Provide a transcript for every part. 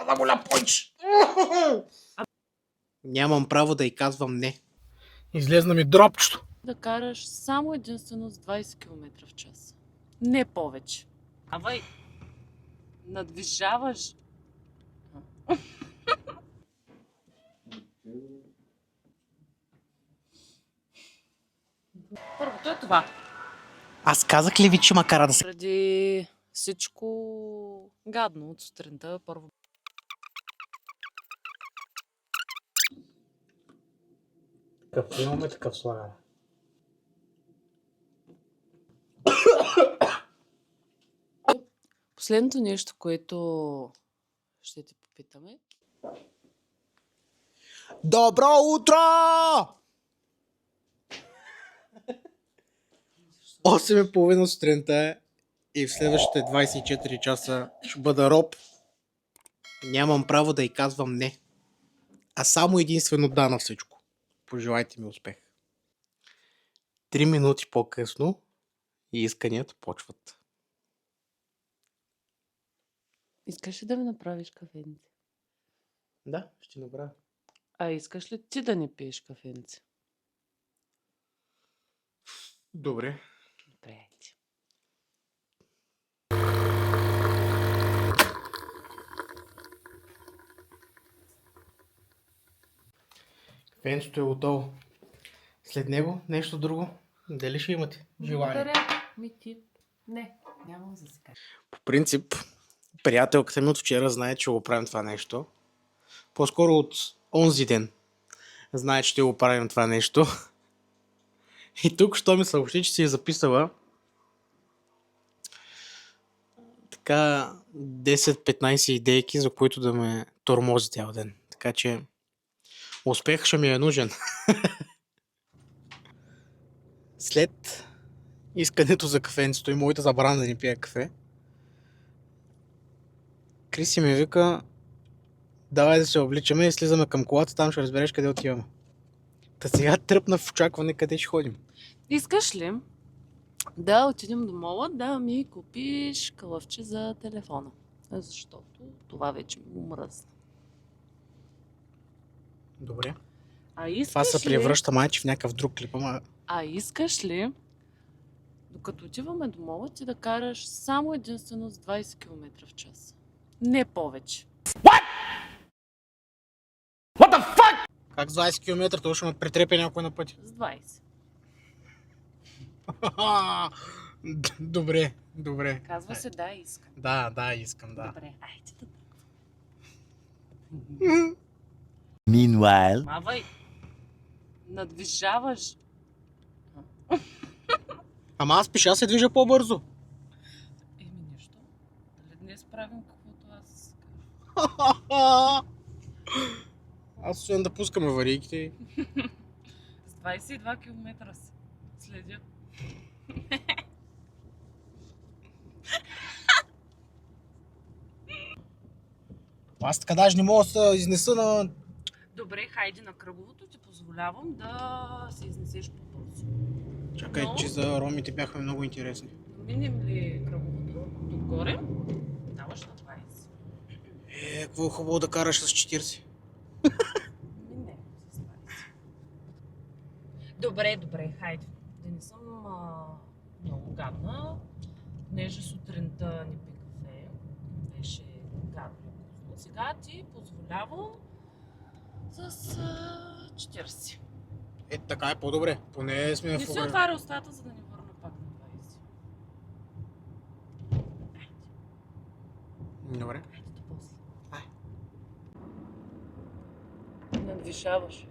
да моля повече. Нямам право да й казвам не. Излезна ми дропчето. Да караш само единствено с 20 км в час. Не повече. Давай, надвижаваш. Първото е това. Аз казах ли ви, че ма кара да се... Преди всичко гадно от сутринта. Първо Какъв имаме, такъв слагаме. последното нещо, което ще ти попитаме. Добро утро! 8:30 сутринта е и в следващите 24 часа ще бъда роб. Нямам право да й казвам не. А само единствено да на всичко. Пожелайте ми успех. 3 минути по-късно и исканията почват. Искаш ли да ми направиш кафенце? Да, ще направя. А искаш ли ти да не пиеш кафенце? Добре. Добре. Кафенцето е готово. След него нещо друго. Дали ще имате желание? Благодаря. Ми ти. Не, нямам за сега. По принцип, приятелката ми от вчера знае, че го правим това нещо. По-скоро от онзи ден знае, че ще го правим това нещо. И тук, що ми съобщи, че си е записала така 10-15 идейки, за които да ме тормози цял ден. Така че успех ще ми е нужен. След искането за кафенцето и моята забрана да не пия кафе, Криси ми вика: давай да се обличаме и слизаме към колата, там ще разбереш къде отиваме. Та сега тръпна в очакване къде ще ходим. Искаш ли да отидем до мола да ми купиш кълъвче за телефона? Защото това вече ми омръзна. Добре. А искаш Това се превръща майче в някакъв друг клип, ама... А искаш ли, докато отиваме до мола, ти да караш само единствено с 20 км в час? Не повече. Как с 20 км? Това ще ме претрепе някой на пътя. С 20. Добре, добре. Казва се да, искам. Да, искам, да. Добре, айде да тръгвам. Meanwhile, Мавай, надвижаваш. Ама аз пеша се движа по-бързо. Еми нищо. Дали днес правим каквото аз Аз освен да пускаме аварийките. с 22 км си следя. Аз така даже не мога да се изнеса на... Добре, хайде на кръговото ти позволявам да се изнесеш по-бързо. Чакай, че за ромите бяхме много интересни. Минем ли кръговото отгоре, даваш на 20. Какво е хубаво да караш с 40. Не, с 20. Добре, хайде. Да не съм много гадна, понеже сутринта не пи кафе, беше гадно и вкусно. Сега ти позволявам с 40. Така е по-добре. Поне сме Не в си ограничение. отваря устата, за да не върна пак на 20. Добре. Айде до после. Ай. Надвишаваш.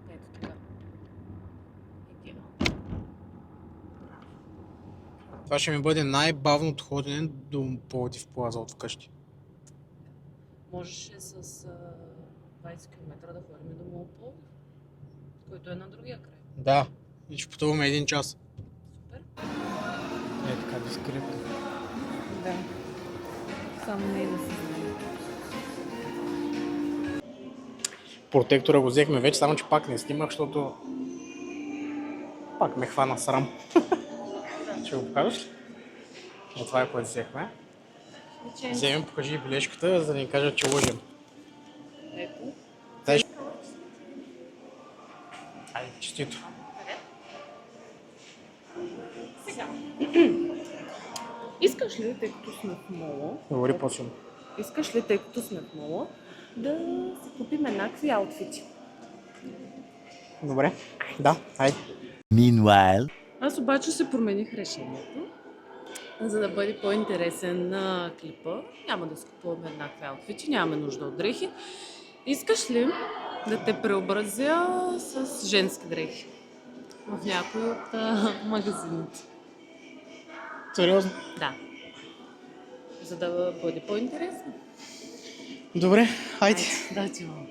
Ето така. Идеално. Това ще ми бъде най-бавното ходене до Пловдив плаза от вкъщи. Можеше с 20 км да ходим до Мол Пловдив, който е на другия край. Да. И ще пътуваме 1 час. Супер. Така дискретно. Да. Само не да се знае. Протектора го взехме вече, само че пак не снимах, защото пак ме хвана срам. Ще го покажеш ли? Това е което взехме. Личенце. Вземи, покажи бележката, за да ни кажат, че лъжим. Ето. Дай. Айде, честито. Сега. Искаш ли, тъй като сме в мола, Говори по-силно. искаш ли, тъй като сме в мола, да си купим еднакви аутфити? Добре. Да, айде. Meanwhile, Аз обаче се промених решението, за да бъде по-интересен на клипа. Няма да си купуваме еднакви аутфити, нямаме нужда от дрехи. Искаш ли да те преобразя с женски дрехи в някой от магазините? Сериозно? Да. За да бъде по-интересно. Добре, айде. Да, ти мама.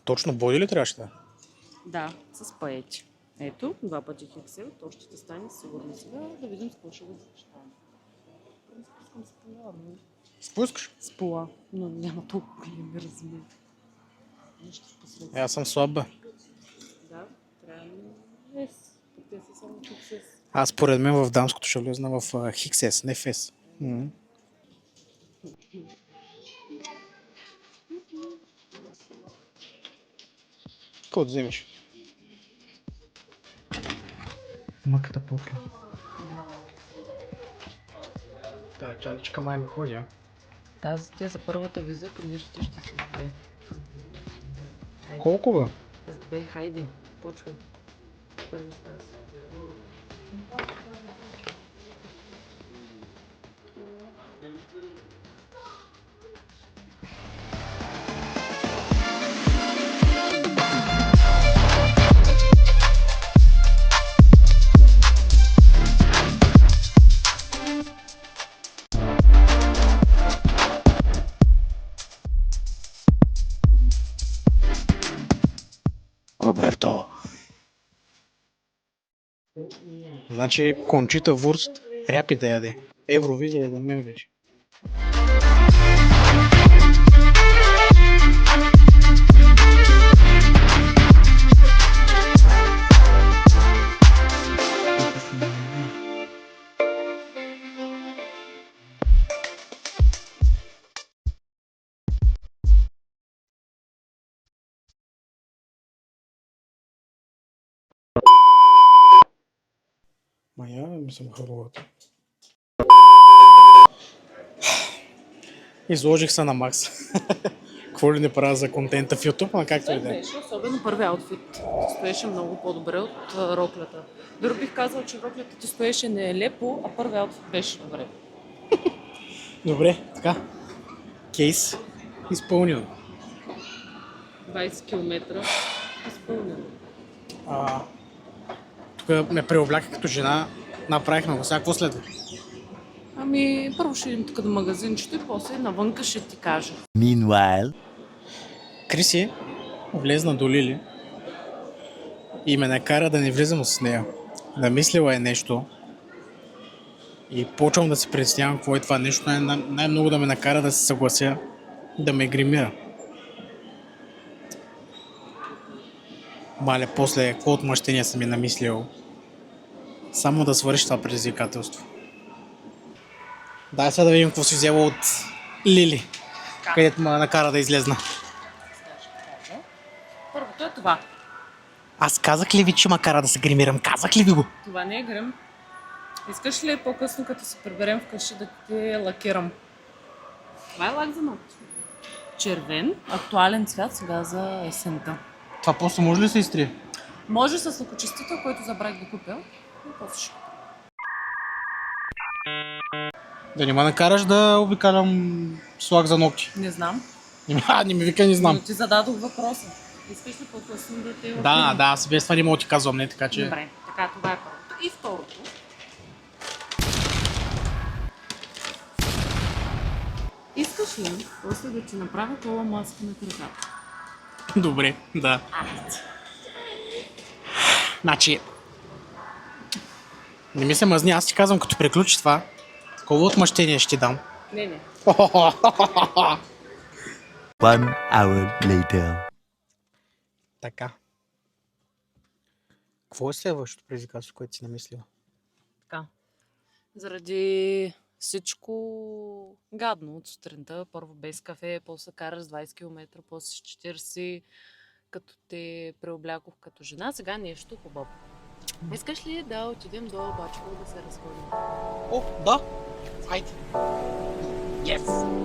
Точно боди ли трябваше да? Да, с паети. Ето, 2 пъти хексел, то ще ти стане сигурно сега. Да видим с какво ще го защитавам. Искам с пола, но... Спускаш? С пола, но няма толкова големи размери. Нищо в последствие. Аз съм слаб, бе. Да, трябва да е с. Те са само хексес. Аз според мен в дамското ще влезна в хиксес, не фес. Какво да вземеш? Мъката пука. Та чаличка май ми ходи, а? Тази ти е за първата виза, понеже ти ще си две. Колко бе? С две, хайде, почвай. Първи тази. Роберто. Значи Кончита Вурст ряпи да яде. Евровизия за мен вече. Мая ми съм харловата. Изложих се на Макс. Какво ли не правя за контента в YouTube, а както и Това да е. беше, особено първи аутфит. Ти стоеше много по-добре от роклята. Дори бих казал, че роклята ти стоеше не е лепо, а първи аутфит беше добре. Добре, така. Кейс изпълнено. 20 км изпълнено. Тук ме преобляка като жена, направихме го. Сега какво следва? Ами, първо ще идем тук до магазинчето и после навънка ще ти кажа. meanwhile, Криси влезна до Лили и ме накара да не влизам с нея. Намислила е нещо и почвам да се притеснявам какво е това нещо. Най-много да ме накара да се съглася да ме гримира. Мале, после какво отмъщение съм ми намислил. Само да свърши това предизвикателство. Дай сега да видим какво си взела от Лили, където ме накара да излезна. Първото е това. Аз казах ли ви, че ме кара да се гримирам? Казах ли ви го? Това не е грим. Искаш ли по-късно, като се приберем вкъщи, да ти лакирам? Това е лак за ногти. Червен, актуален цвят сега за есента. Това просто може ли да се изтрие? Може с лъкочистител, който забравих да купя. И после ще. Да не ме накараш да обикалям с лак за ногти. Не знам. Не ми вика, не знам. Но ти зададох въпроса. Искаш ли по-късно да те Да, аз без това не мога да ти казвам, не, така че... Добре, така това е първото. И второто. Искаш ли после да ти направя кола маска на краката? Добре, да. Значи... Не ми се мъзни, аз ти казвам, като приключи това, такова отмъщение ще ти дам. Не, не. 1 hour later. Така. Какво е следващото предизвикателство, което си намислила? Така. Заради всичко гадно от сутринта, първо без кафе, после караш с 20 км, после с 40, като те преоблякох като жена, сега нещо хубаво. Искаш ли да отидем до Бачково да се разходим? О, да! Айде! Yes!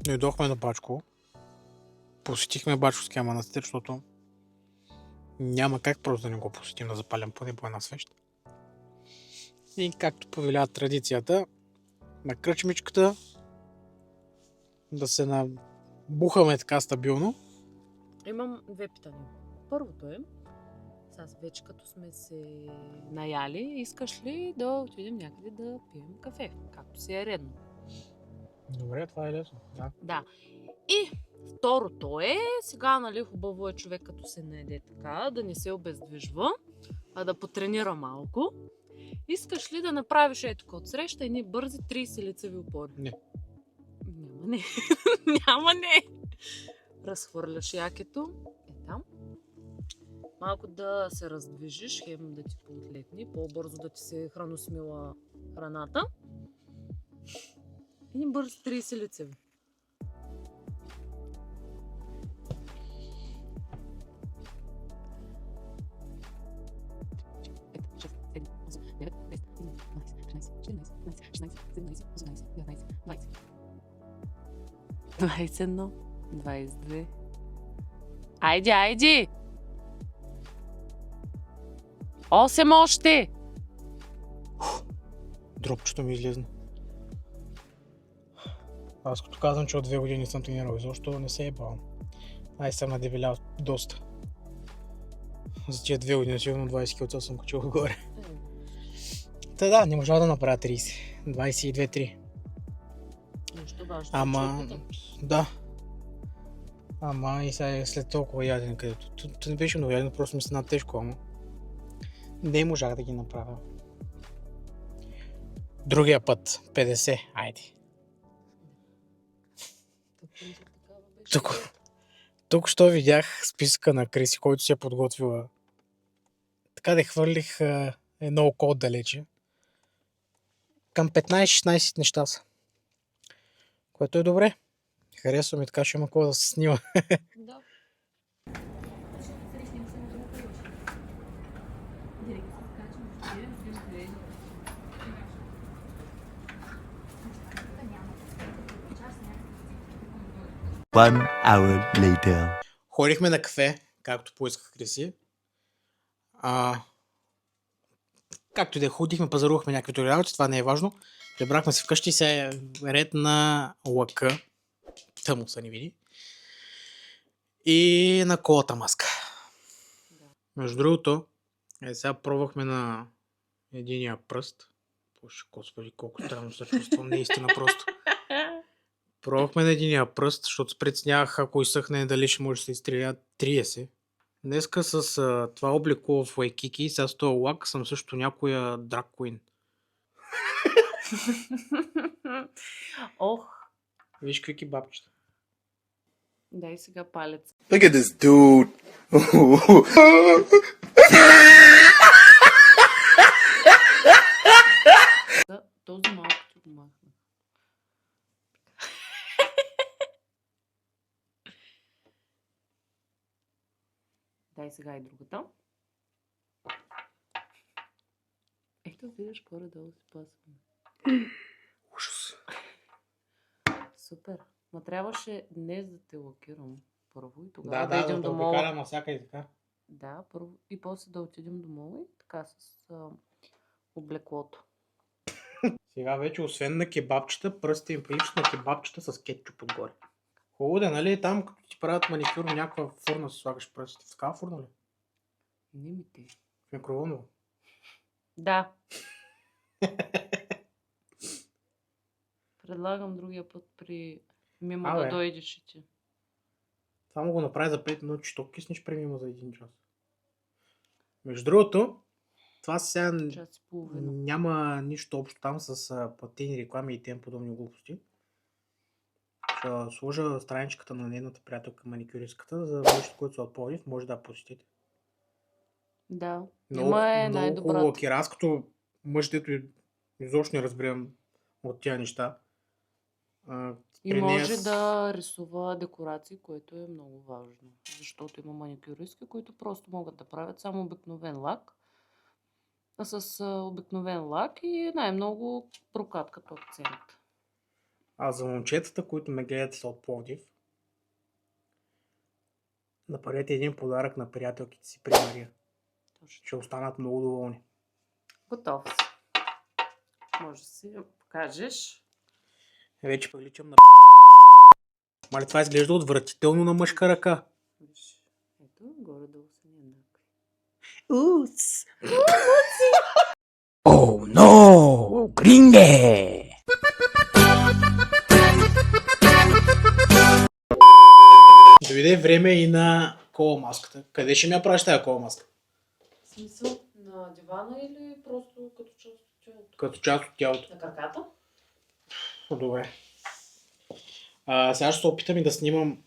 Дойдохме на Бачково. Посетихме Бачковския манастир, защото няма как просто да не го посетим, да запалям поне по една свещ. И както повелява традицията, на кръчмичката да се набухаме така стабилно. Имам две питания. Първото е, сега вече като сме се наяли, искаш ли да отидем някъде да пием кафе, както си е редно? Добре, това е лесно. Да. Да. И второто е, сега, нали, хубаво е човек като се наеде така, да не се обездвижва, а да потренира малко. Искаш ли да направиш ето от среща едни бързи 30 лицеви опори? Не. Няма не. Няма не. Разхвърляш якето. Е там. Малко да се раздвижиш, хем да ти поотлетни, по-бързо да ти се храносмила храната. И бързи 30 лицеви. Едно, 22. Айде, айде! 8 още! Дропчето ми излезна. Аз като казвам, че от 2 години съм тренирал, защото не се е бавам. Съм надебелял доста. За тия 2 години сигурно 20 кг съм качил отгоре. Та да, не можа да направя 30. 22-3. Нещо важно. Ама, да. Ама и сега след толкова ядене, където то не беше много ядено, просто ми стана тежко, ама не можах да ги направя. Другия път, 50, айде. Тук що видях списъка на Криси, който си е подготвила. Така да хвърлих едно око отдалече. Към 15-16 неща са. Което е добре. Харесва ми, така ще има какво да се снима. Да. One hour later. Ходихме на кафе, както поисках Криси. Както и да ходихме, пазарувахме някакви други работи, това не е важно. Прибрахме се вкъщи и се ред на лъка. Тъмно са ни види. И на колата маска. Да. Между другото, сега пробвахме на единия пръст. Боже, господи, колко странно се чувствам, наистина просто. Пробвахме на единия пръст, защото се преценявах, ако изсъхне, дали ще може да се изстреля 30. Днеска с това облекло в Waikiki, сега с този лак съм също някоя драг куин. Ох, Виж какви бабчета. дай сега палец. Look at this dude Този малко ти го махна. Дай сега и другата. Ето виждаш, горе-долу си пасваме. Ужас. Супер. Ма трябваше днес да те лакирам първо и тогава да Да, идем да до те мола. обикалям навсякъде така. Да, първо и после да отидем до мола и така с облеклото. Сега вече, освен на кебабчета, пръстите им приличат на кебабчета с кетчуп отгоре. Хубаво да, нали? Там, като ти правят маникюр, някаква фурна си слагаш пръстите. В такава фурна ли? Не ми те. В микроволнова. Да. Предлагам другия път при Мимо да Абе. дойдеш и ти. Само го направи за 5 минути, що киснеш премима за 1 час. Между другото, това сега Час и половина. няма нищо общо там с платени реклами и тем подобни глупости. Ще сложа страничката на нейната приятелка маникюристката, за нещо, което са от Пловдив, може да я посетите. Да. Много, Има много хубаво най-добрата. лакира. Аз като мъж, дето изобщо не разбирам от тия неща. И при нея може с- да рисува декорации, което е много важно. Защото има маникюристки, които просто могат да правят само обикновен лак. А с обикновен лак и най-много прокатка по акцент. А за момчетата, които ме гледат са от Пловдив, направете един подарък на приятелките си при Мария. Точно. Ще останат много доволни. Готов си. Може да си я покажеш. Вече приличам на Мали, това изглежда отвратително на мъжка ръка. Виж. Ето, горе-долу са ни еднакви. Ус! Oh no! Gringe! Дойде време и на коломаската. Къде ще ми я правиш тази коломаска? В смисъл на дивана или просто като част от тялото? Като част от тялото. На краката? Добре. Сега ще се опитам и да снимам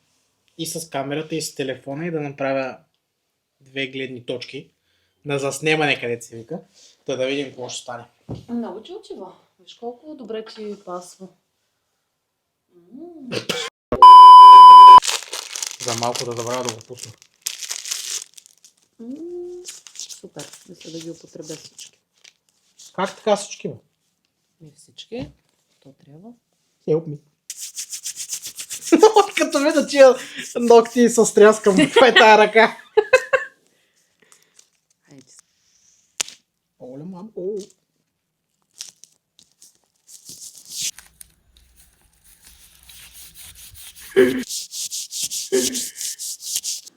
и с камерата, и с телефона и да направя 2 гледни точки на заснемане, където се вика. Да видим какво ще стане. Много ти отива. Виж колко добре ти пасва. За малко да забравя да го пусна. Супер. Мисля да ги употребя всички. Как така всички, бе? Не всички. То трябва. Help me. Като видя тия ногти с тряскам в тази ръка. Хайде. Оле, мам. О.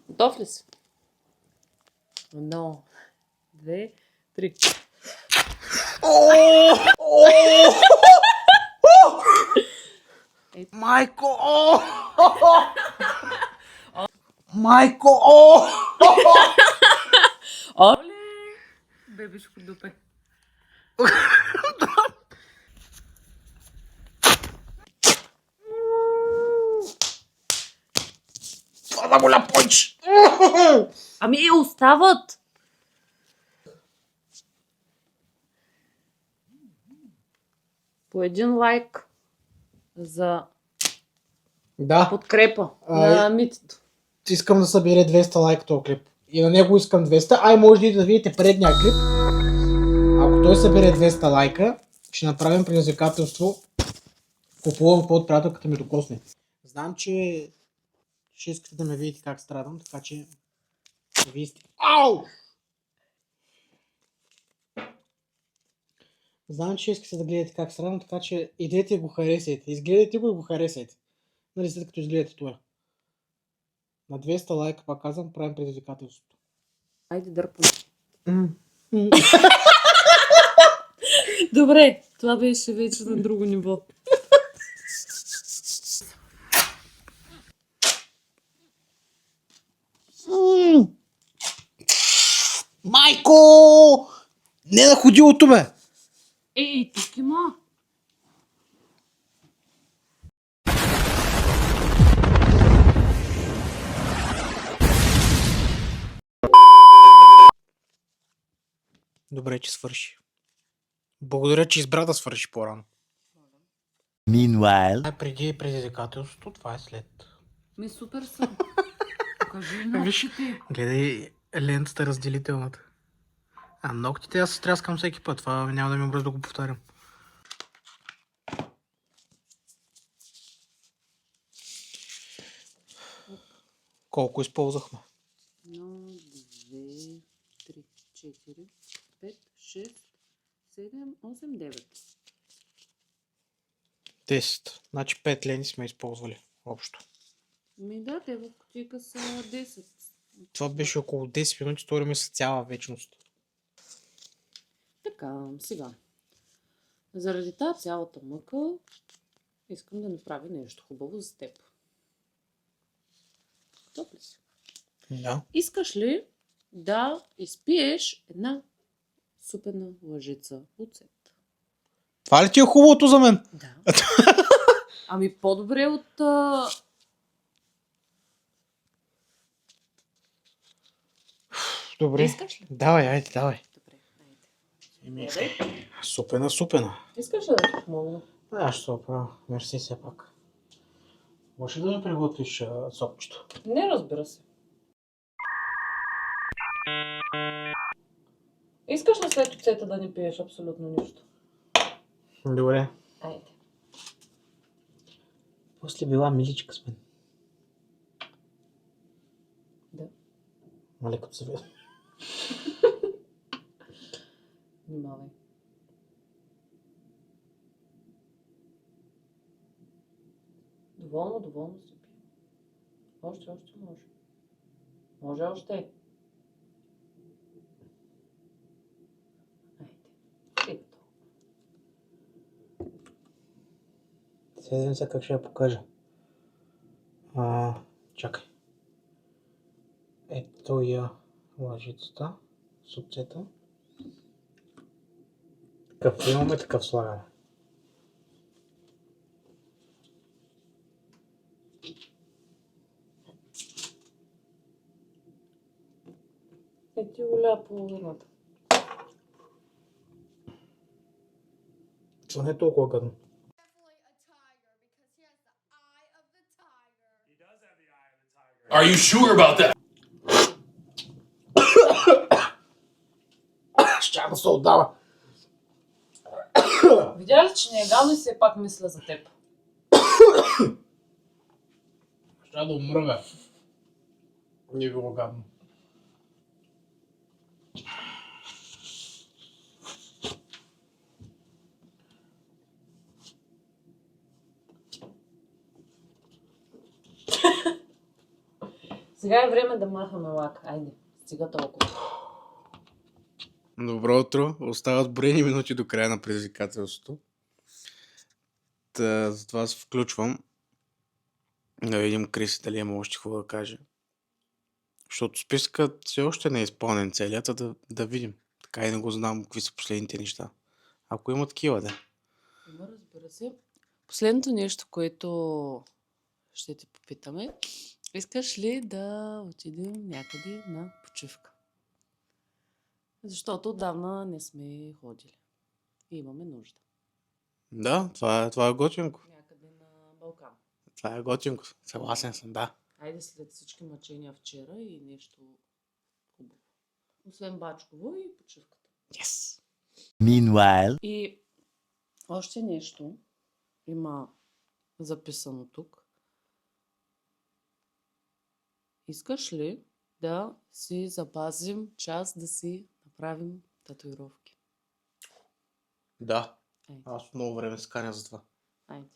Готов ли си? 1, 2, 3. Майко! О! Майко! О! Оле! Бебешко дупе. Това да го ляпонч! Ами остават! По един лайк за Да, подкрепа Ай. на митито. искам да събере 200 лайка този клип. И на него искам 200. Ай, може и да видите предния клип. Ако той събере 200 лайка, ще направим предизвикателство. Купувам под приятелката ми докосне. Знам, че ще искате да ме видите как страдам, така че вие сте... Ау! Знам, че искате да гледате как страдам, така че идете и го харесайте. Изгледайте го и го харесайте. Нали, след като изгледате това. На 200 лайка, пак казвам, правим предизвикателството. Айде дърпам. Добре, това беше вече на друго ниво. Майко! Не на ходилото, бе! Ей, тук има. Добре, че свърши. Благодаря, че избра да свърши по-рано. Meanwhile, Преди предизвикателството, това е след. Ми супер са. Покажи Виж, ногтите. гледай лентата разделителната. А ногтите аз се тряскам всеки път. Това няма да ми обръз да го повтарям. Колко използвахме? 1, 2, 3, 4, 5, 6, 7, 8, 9. 10. Значи 5 лени сме използвали общо. Ми да, те в кутийка са 10. Това беше около 10 минути, стори ми са цяла вечност. Така, сега. Заради тази цялата мъка искам да направя нещо хубаво за теб. Готов ли си? Да. Искаш ли да изпиеш една супена лъжица оцет? Това ли ти е хубавото за мен? Да. Ами по-добре от... Добре. Искаш ли? Давай, айде, давай. Добре, айде. Супена, супена. Искаш ли да ти помогна? Аз ще се оправя. Мерси все пак. Може ли да ми приготвиш сопчето? Не, разбира се. Искаш ли след оцета да не пиеш абсолютно нищо? Добре. Айде. После била миличка с мен. Да. Мале като се видя. Внимавай. Доволно се пие. Още може. Може още. Айде. Ето. Седем се как ще я покажа. Чакай. Ето я лъжицата с оцета. Такъв имаме, такъв слагаме. И ти оля половината. Това не е толкова гадно. Are you sure about that? Ще да се отдава. Видя ли, че не е гадно и все пак мисля за теб? Ще да умра, бе. Не е било гадно. Сега е време да махаме лак. Айде, стига толкова. Добро утро. Остават броени минути до края на предизвикателството. Затова се включвам. Да видим Криси дали има още какво да каже. Защото списъкът все още не е изпълнен целият, да видим. Така и не го знам какви са последните неща. Ако има такива, да. Има, разбира се. Последното нещо, което ще те попитаме, искаш ли да отидем някъде на почивка? Защото отдавна не сме ходили. И имаме нужда. Да, това е готинко. Някъде на Балкан. Това е готинко. Съгласен съм, да. Айде след всички мъчения вчера и нещо хубаво. Освен Бачково и почивката. Yes. meanwhile, И още нещо има записано тук. Искаш ли да си запазим час да си направим татуировки? Да. Айде. Аз много време се каня за това. Айде.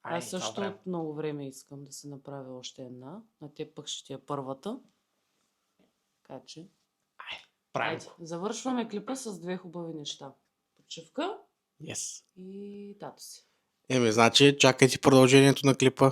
Аз също от много време искам да се направя още една. На теб пък ще ти е първата. Така че. Айде. Завършваме клипа с две хубави неща. Почивка Yes. и тато си. Значи, чакайте продължението на клипа.